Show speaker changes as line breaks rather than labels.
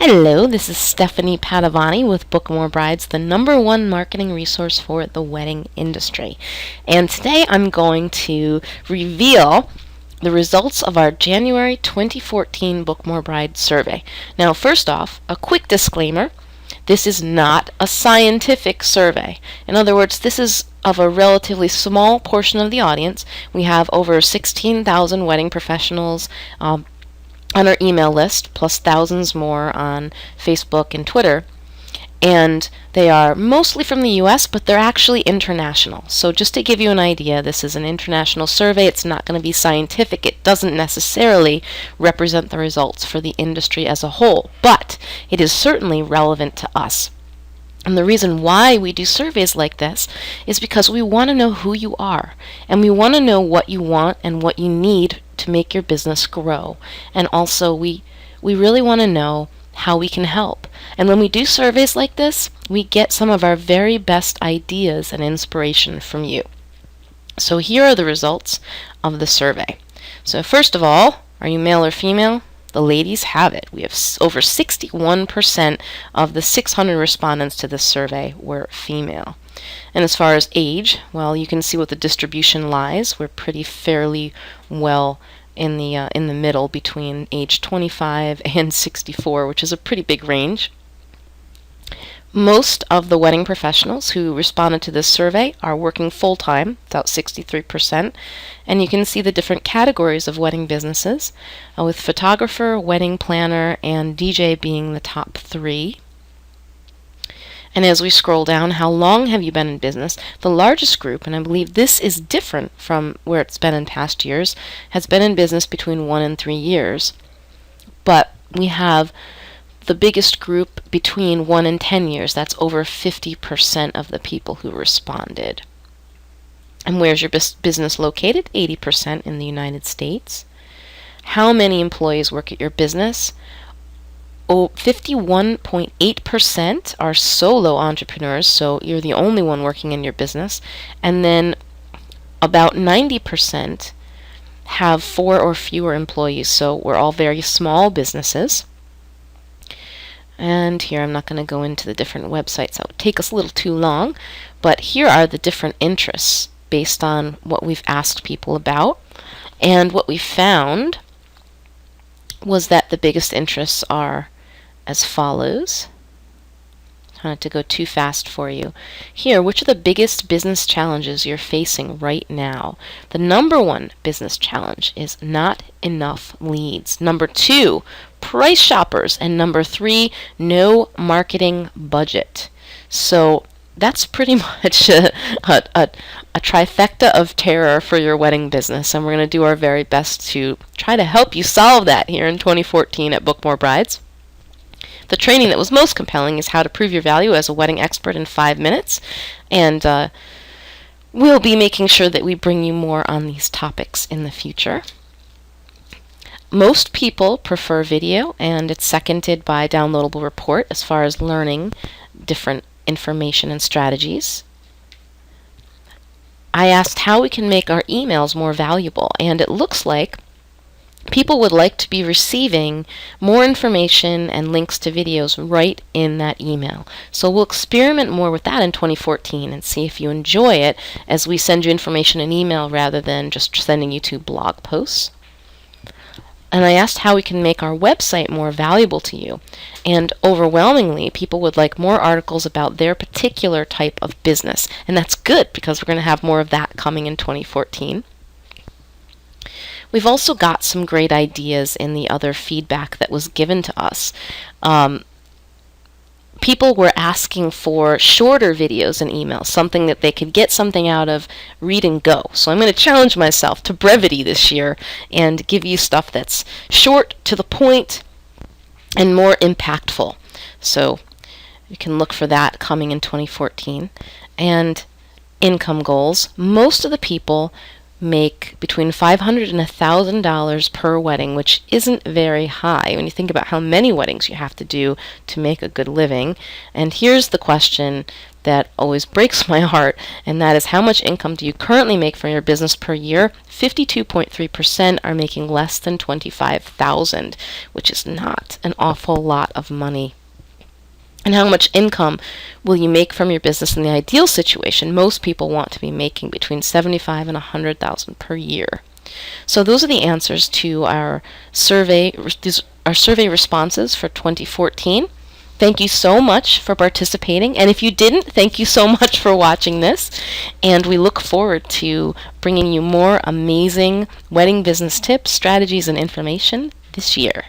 Hello, this is Stephanie Padavani with Book More Brides, the #1 marketing resource for the wedding industry. And today I'm going to reveal the results of our January 2014 Book More Bride survey. Now, first off, a quick disclaimer. This is not a scientific survey. In other words, this is of a relatively small portion of the audience. We have over 16,000 wedding professionals on our email list, plus thousands more on Facebook and Twitter. And they are mostly from the US, but they're actually international. So just to give you an idea, this is an international survey. It's not going to be scientific. It doesn't necessarily represent the results for the industry as a whole, but it is certainly relevant to us. And the reason why we do surveys like this is because we want to know who you are, and we want to know what you want and what you need to make your business grow. And also we really want to know how we can help. And when we do surveys like this, we get some of our very best ideas and inspiration from you. So here are the results of the survey. So first of all, are you male or female? The ladies have it. We have over 61% of the 600 respondents to this survey were female. And as far as age, well, you can see what the distribution lies. We're pretty fairly well in the middle between age 25 and 64, which is a pretty big range. Most of the wedding professionals who responded to this survey are working full-time, about 63%, and you can see the different categories of wedding businesses, with photographer, wedding planner, and DJ being the top 3. And as we scroll down, how long have you been in business? The largest group, and I believe this is different from where it's been in past years, has been in business between 1 and 3 years. But we have the biggest group between 1 and 10 years. That's over 50% of the people who responded. And where's your business located? 80% in the United States. How many employees work at your business? 51.8% are solo entrepreneurs, so you're the only one working in your business. And then about 90% have 4 or fewer employees, so we're all very small businesses. And here I'm not going to go into the different websites. That would take us a little too long, but here are the different interests based on what we've asked people about. And what we found was that the biggest interests are as follows. I don't have to go too fast for you. Here, which are the biggest business challenges you're facing right now? The #1 business challenge is not enough leads. #2, price shoppers. And #3, no marketing budget. So that's pretty much a trifecta of terror for your wedding business, and we're going to do our very best to try to help you solve that here in 2014 at Book More Brides. The training that was most compelling is how to prove your value as a wedding expert in 5 minutes, and we'll be making sure that we bring you more on these topics in the future. Most people prefer video, and it's seconded by downloadable report as far as learning different information and strategies. I asked how we can make our emails more valuable, and it looks like people would like to be receiving more information and links to videos right in that email. So we'll experiment more with that in 2014 and see if you enjoy it as we send you information in email rather than just sending you to blog posts. And I asked how we can make our website more valuable to you. And overwhelmingly, people would like more articles about their particular type of business. And that's good because we're going to have more of that coming in 2014. We've also got some great ideas in the other feedback that was given to us. People were asking for shorter videos and emails, something that they could get something out of, read and go. So I'm going to challenge myself to brevity this year and give you stuff that's short, to the point, and more impactful. So you can look for that coming in 2014. And income goals. Most of the people make between $500 and $1,000 per wedding, which isn't very high when you think about how many weddings you have to do to make a good living. And here's the question that always breaks my heart, and that is, how much income do you currently make from your business per year? 52.3% are making less than $25,000, which is not an awful lot of money. And how much income will you make from your business in the ideal situation? Most people want to be making between $75,000 and $100,000 per year. So those are the answers to our survey responses for 2014. Thank you so much for participating, and if you didn't, thank you so much for watching this, and we look forward to bringing you more amazing wedding business tips, strategies, and information this year.